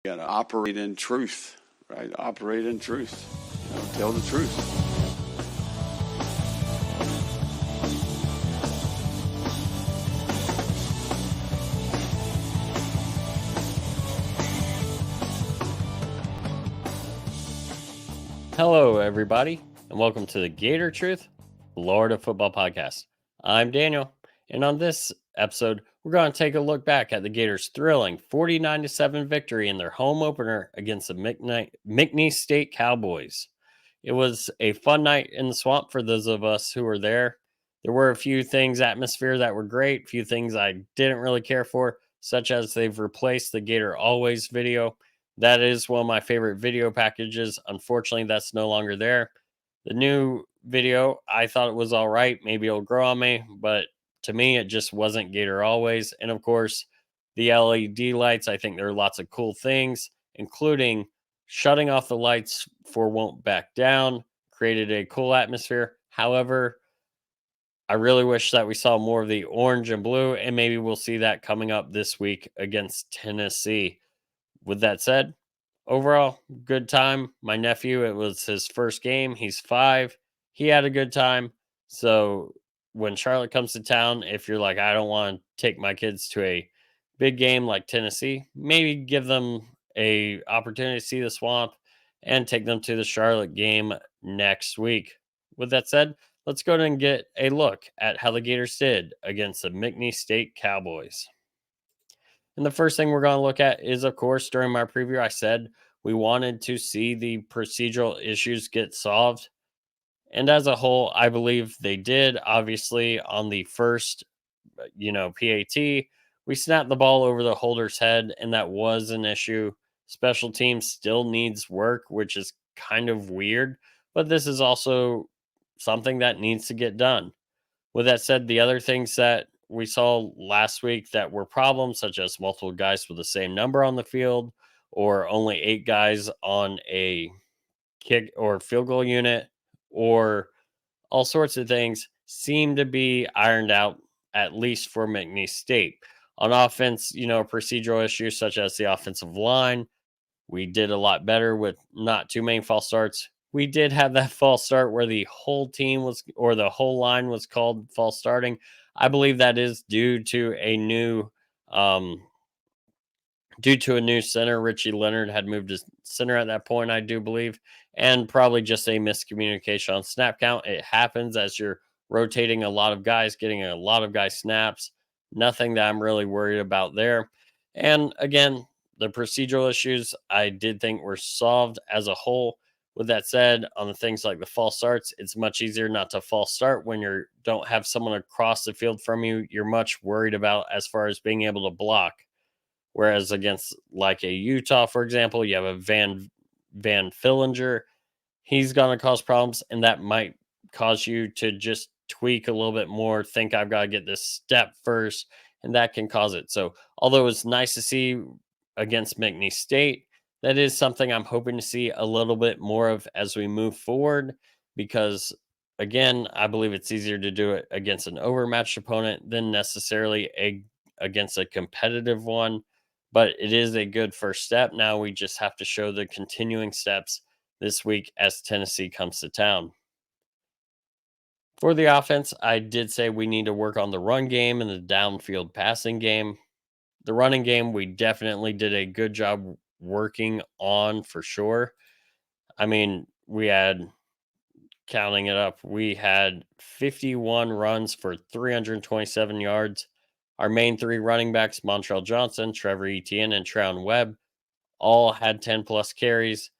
You gotta operate in truth, right? Operate in truth. Tell the truth. Hello, everybody, and welcome to the Gator Truth Florida Football Podcast. I'm Daniel, and on this episode, we're going to take a look back at the Gators' thrilling 49-7 victory in their home opener against the McNeese State Cowboys. It was a fun night in the swamp for those of us who were there. There were a few things atmosphere that were great, a few things I didn't really care for, such as they've replaced the Gator Always video. That is one of my favorite video packages. Unfortunately, that's no longer there. The new video, I thought it was all right. Maybe it'll grow on me, but to me, it just wasn't Gator Always. And of course, the LED lights, I think there are lots of cool things, including shutting off the lights for Won't Back Down, created a cool atmosphere. However, I really wish that we saw more of the orange and blue, and maybe we'll see that coming up this week against Tennessee. With that said, overall, good time. My nephew, it was his first game. He's 5. He had a good time. So when Charlotte comes to town, if you're like, I don't want to take my kids to a big game like Tennessee, maybe give them a opportunity to see the swamp and take them to the Charlotte game next week. With that said, let's go ahead and get a look at how the Gators did against the McNeese State Cowboys. And the first thing we're going to look at is, of course, during my preview, I said we wanted to see the procedural issues get solved. And as a whole, I believe they did. Obviously, on the first, PAT, we snapped the ball over the holder's head, and that was an issue. Special teams still needs work, which is kind of weird, but this is also something that needs to get done. With that said, the other things that we saw last week that were problems, such as multiple guys with the same number on the field, or only 8 guys on a kick or field goal unit, or all sorts of things, seem to be ironed out, at least for McNeese State. On offense, procedural issues such as the offensive line, we did a lot better with not too many false starts. We did have that false start where the whole team was, or the whole line was called false starting. I believe that is due to a new center. Richie Leonard had moved to center at that point, I do believe, and probably just a miscommunication on snap count. It happens as you're rotating a lot of guys, getting a lot of guys snaps. Nothing that I'm really worried about there. And again, the procedural issues I did think were solved as a whole. With that said, on the things like the false starts, it's much easier not to false start when you don't have someone across the field from you. You're much worried about as far as being able to block. Whereas against like a Utah, for example, you have a Van Fillinger. He's going to cause problems, and that might cause you to just tweak a little bit more, think I've got to get this step first, and that can cause it. So although it's nice to see against McNeese State, that is something I'm hoping to see a little bit more of as we move forward, because again, I believe it's easier to do it against an overmatched opponent than necessarily against a competitive one. But it is a good first step. Now we just have to show the continuing steps this week as Tennessee comes to town. For the offense, I did say we need to work on the run game and the downfield passing game. The running game, we definitely did a good job working on for sure. I mean, we had, counting it up, we had 51 runs for 327 yards. Our main 3 running backs, Montrell Johnson, Trevor Etienne, and Traun Webb, all had 10 plus carries.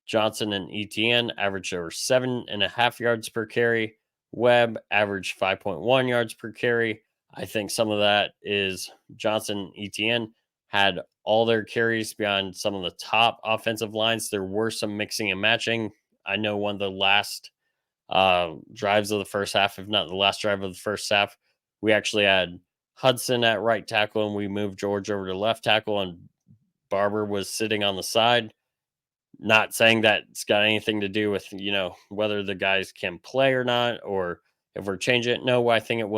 Johnson and Etienne averaged over 7.5 yards per carry. Webb averaged 5.1 yards per carry. I think some of that is Johnson and Etienne had all their carries beyond some of the top offensive lines. There were some mixing and matching. I know one of the last drives of the first half, if not the last drive of the first half, we actually had Hudson at right tackle, and we moved George over to left tackle, and Barber was sitting on the side. Not saying that it's got anything to do with, whether the guys can play or not, or if we're changing it. No, I think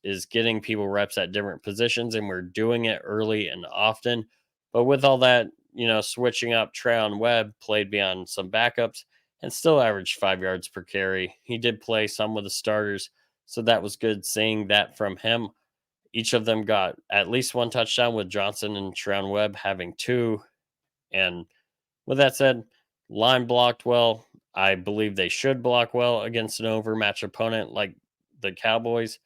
is getting people reps at different positions, and we're doing it early and often. But with all that switching up, Treon Webb played beyond some backups and still averaged 5 yards per carry. He did play some with the starters, so that was good seeing that from him. Each of them got at least one touchdown, with Johnson and Treon Webb having two. And with that said, line blocked well. I believe they should block well against an overmatched opponent like the Cowboys.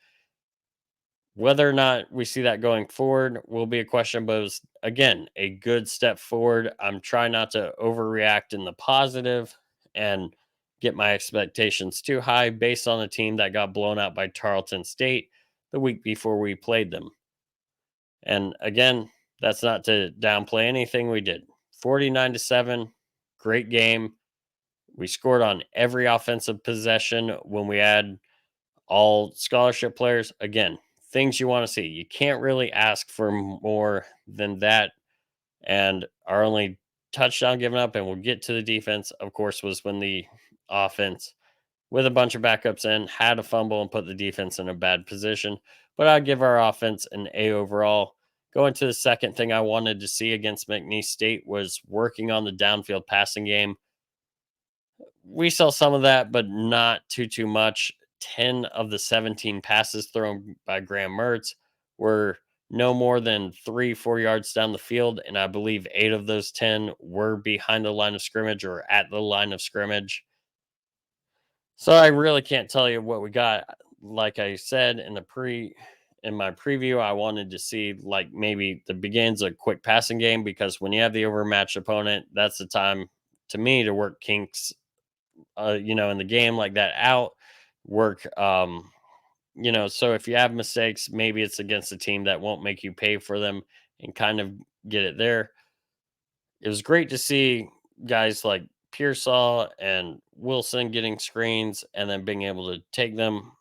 Whether or not we see that going forward will be a question, but it was, again, a good step forward. I'm trying not to overreact in the positive and get my expectations too high based on a team that got blown out by Tarleton State the week before we played them. And again, that's not to downplay anything we did. 49-7, great game. We scored on every offensive possession when we had all scholarship players. Again, things you want to see. You can't really ask for more than that. And our only touchdown given up, and we'll get to the defense, of course, was when the offense, with a bunch of backups in, had a fumble and put the defense in a bad position. But I'd give our offense an A overall. Going to the second thing I wanted to see against McNeese State was working on the downfield passing game. We saw some of that, but not too much. 10 of the 17 passes thrown by Graham Mertz were no more than 3-4 yards down the field, and I believe 8 of those 10 were behind the line of scrimmage or at the line of scrimmage. So I really can't tell you what we got. Like I said in my preview, I wanted to see like maybe the begins a quick passing game, because when you have the overmatched opponent, that's the time to me to work kinks in the game like that out, work, so if you have mistakes, maybe it's against a team that won't make you pay for them, and kind of get it there. It was great to see guys like Pearsall and Wilson getting screens and then being able to take them,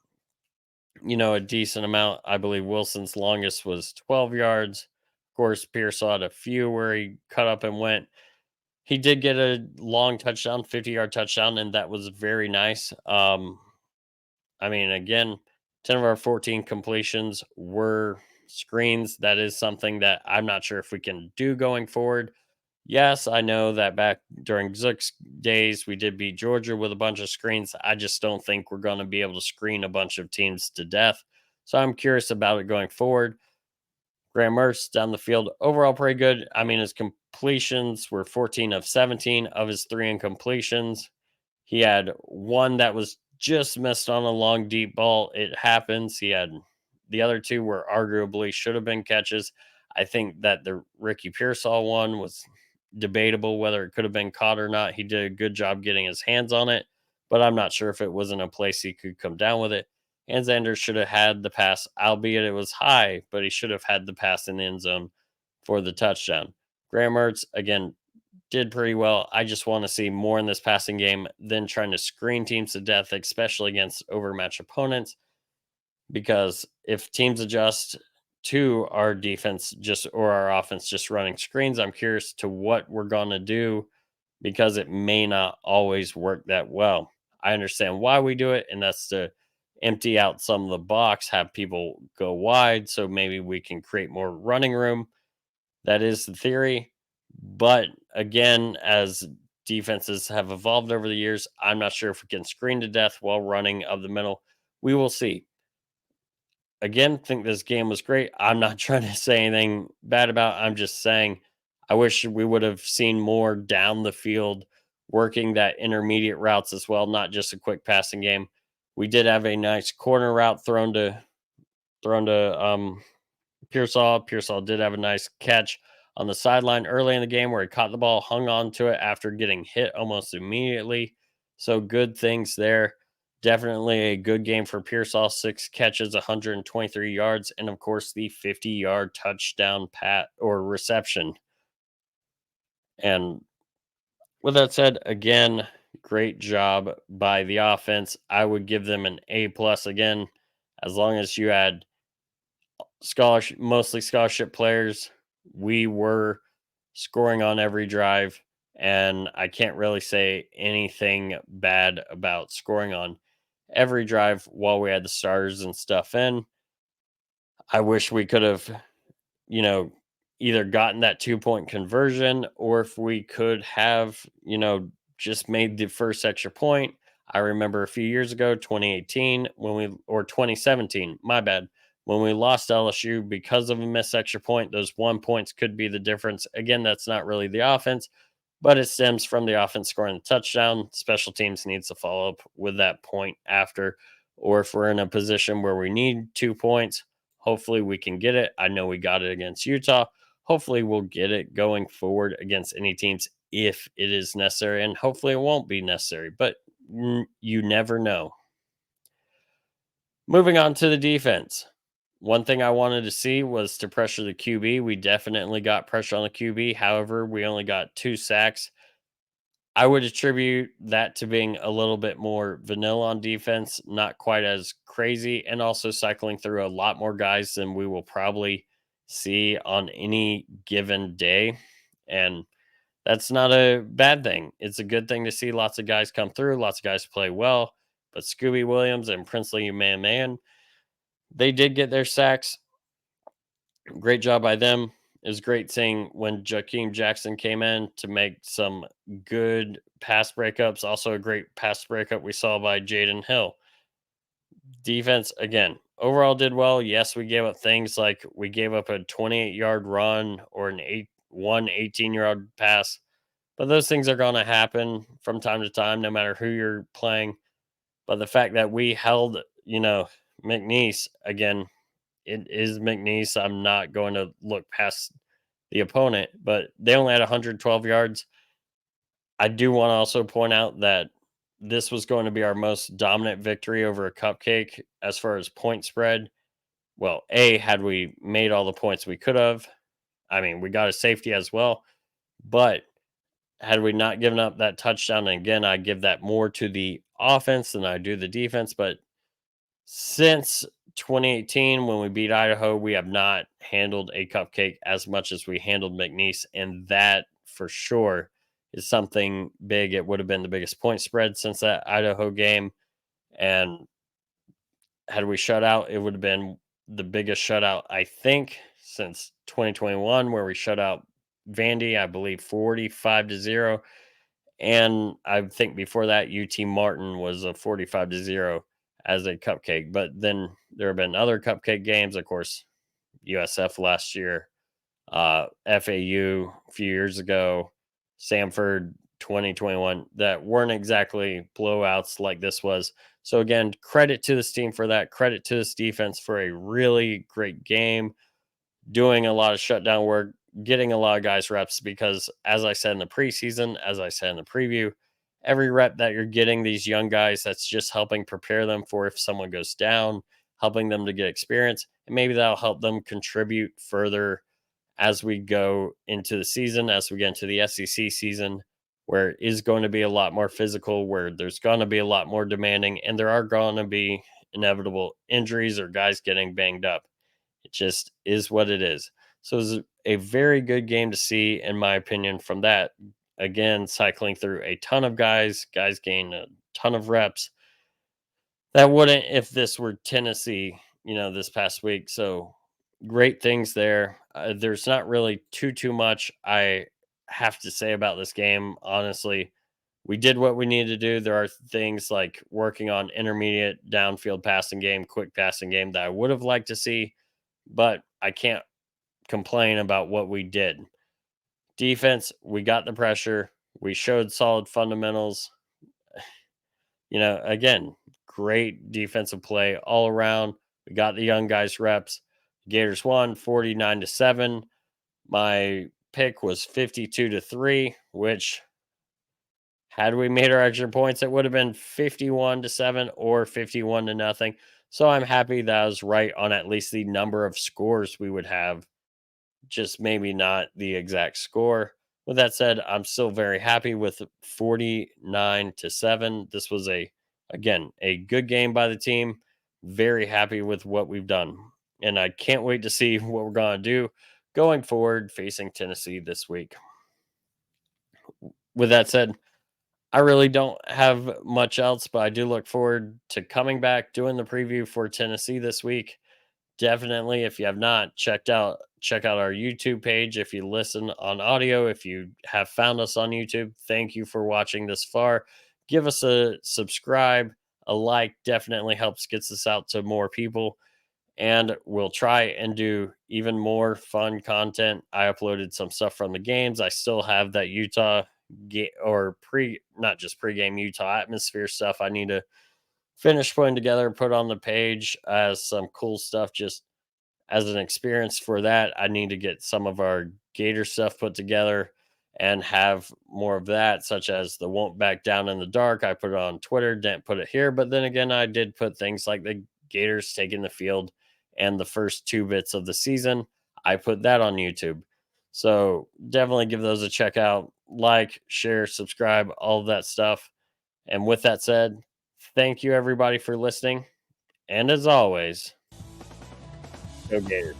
a decent amount. I believe Wilson's longest was 12 yards. Of course, Pearsall had a few where he cut up and went. He did get a long touchdown, 50-yard touchdown, and that was very nice. Again, 10 of our 14 completions were screens. That is something that I'm not sure if we can do going forward. Yes, I know that back during Zook's days, we did beat Georgia with a bunch of screens. I just don't think we're going to be able to screen a bunch of teams to death. So I'm curious about it going forward. Graham Mertz down the field, overall pretty good. His completions were 14 of 17 of his 3 incompletions. He had one that was just missed on a long deep ball. It happens. He had the other 2 were arguably should have been catches. I think that the Ricky Pearsall one was debatable whether it could have been caught or not. He did a good job getting his hands on it, but I'm not sure if it was in a place he could come down with it. And Xander should have had the pass, albeit it was high, but he should have had the pass in the end zone for the touchdown. Graham Mertz, again, did pretty well. I just want to see more in this passing game than trying to screen teams to death, especially against overmatched opponents. Because if teams adjust to our defense or our offense just running screens, I'm curious to what we're going to do, because it may not always work that well. I understand why we do it, and that's to empty out some of the box, have people go wide, so maybe we can create more running room. That is the theory. But again, as defenses have evolved over the years, I'm not sure if we can screen to death while running of the middle. We will see. Again, think this game was great. I'm not trying to say anything bad about it. I'm just saying I wish we would have seen more down the field, working that intermediate routes as well, not just a quick passing game. We did have a nice corner route thrown to Pearsall. Pearsall did have a nice catch on the sideline early in the game where he caught the ball, hung on to it after getting hit almost immediately. So good things there. Definitely a good game for Pearsall. 6 catches, 123 yards, and of course the 50-yard touchdown reception. And with that said, again, great job by the offense. I would give them an A plus again, as long as you had mostly scholarship players. We were scoring on every drive, and I can't really say anything bad about scoring on every drive while we had the starters and stuff in. I wish we could have, either gotten that 2-point conversion, or if we could have, just made the first extra point. I remember a few years ago, 2018, or 2017, my bad, when we lost LSU because of a missed extra point. Those 1 points could be the difference. Again, that's not really the offense, but it stems from the offense scoring the touchdown. Special teams needs to follow up with that point after, or if we're in a position where we need 2 points, hopefully we can get it. I know we got it against Utah. Hopefully we'll get it going forward against any teams if it is necessary, and hopefully it won't be necessary, but you never know. Moving on to the defense. One thing I wanted to see was to pressure the QB. We definitely got pressure on the QB. However, we only got 2 sacks. I would attribute that to being a little bit more vanilla on defense, not quite as crazy, and also cycling through a lot more guys than we will probably see on any given day. And that's not a bad thing. It's a good thing to see lots of guys come through, lots of guys play well. But Scooby Williams and Princely Man, they did get their sacks. Great job by them. It was great seeing when Jakeem Jackson came in to make some good pass breakups. Also, a great pass breakup we saw by Jaden Hill. Defense, again, overall did well. Yes, we gave up things like we gave up a 28-yard run or an 18-yard pass. But those things are going to happen from time to time, no matter who you're playing. But the fact that we held, McNeese, again, it is McNeese. I'm not going to look past the opponent, but they only had 112 yards. I do want to also point out that this was going to be our most dominant victory over a cupcake as far as point spread. Well, had we made all the points we could have. I mean, we got a safety as well, but had we not given up that touchdown, and again, I give that more to the offense than I do the defense, but since 2018, when we beat Idaho, we have not handled a cupcake as much as we handled McNeese, and that for sure is something big. It would have been the biggest point spread since that Idaho game, and had we shut out, it would have been the biggest shutout, I think, since 2021, where we shut out Vandy, I believe 45-0. And I think before that, UT Martin was a 45-0 as a cupcake. But then there have been other cupcake games, of course, USF last year, FAU a few years ago, Samford 2021, that weren't exactly blowouts like this was. So again, credit to this team for that. Credit to this defense for a really great game, doing a lot of shutdown work, getting a lot of guys reps, because as I said in the preseason, as I said in the preview, every rep that you're getting these young guys, that's just helping prepare them for if someone goes down, helping them to get experience, and maybe that'll help them contribute further as we go into the season, as we get into the SEC season, where it is going to be a lot more physical, where there's going to be a lot more demanding, and there are going to be inevitable injuries or guys getting banged up. It just is what it is. So it was a very good game to see, in my opinion, from that. Again, cycling through a ton of guys gained a ton of reps. That wouldn't if this were Tennessee, this past week. So great things there. There's not really too much I have to say about this game, honestly. We did what we needed to do. There are things like working on intermediate downfield passing game, quick passing game that I would have liked to see, but I can't complain about what we did. Defense, we got the pressure. We showed solid fundamentals. Again, great defensive play all around. We got the young guys reps. Gators won 49-7. My pick was 52-3, which had we made our extra points, it would have been 51-7 or 51-0. So I'm happy that I was right on at least the number of scores we would have, just maybe not the exact score. With that said, I'm still very happy with 49-7. This was a good game by the team. Very happy with what we've done. And I can't wait to see what we're going to do going forward facing Tennessee this week. With that said, I really don't have much else, but I do look forward to coming back, doing the preview for Tennessee this week. Definitely, if you have not checked out check out our YouTube page if you listen on audio. If you have found us on YouTube, thank you for watching this far. Give us a subscribe, a like definitely helps gets us out to more people. And we'll try and do even more fun content. I uploaded some stuff from the games. I still have that Utah not just pregame Utah atmosphere stuff I need to finish putting together and put on the page as some cool stuff just as an experience for that. I need to get some of our Gator stuff put together and have more of that, such as the won't back down in the dark. I put it on Twitter, didn't put it here, but then again, I did put things like the Gators taking the field and the first 2 bits of the season. I put that on YouTube. So definitely give those a check out. Like, share, subscribe, all of that stuff. And with that said, thank you everybody for listening. And as always, go Gators.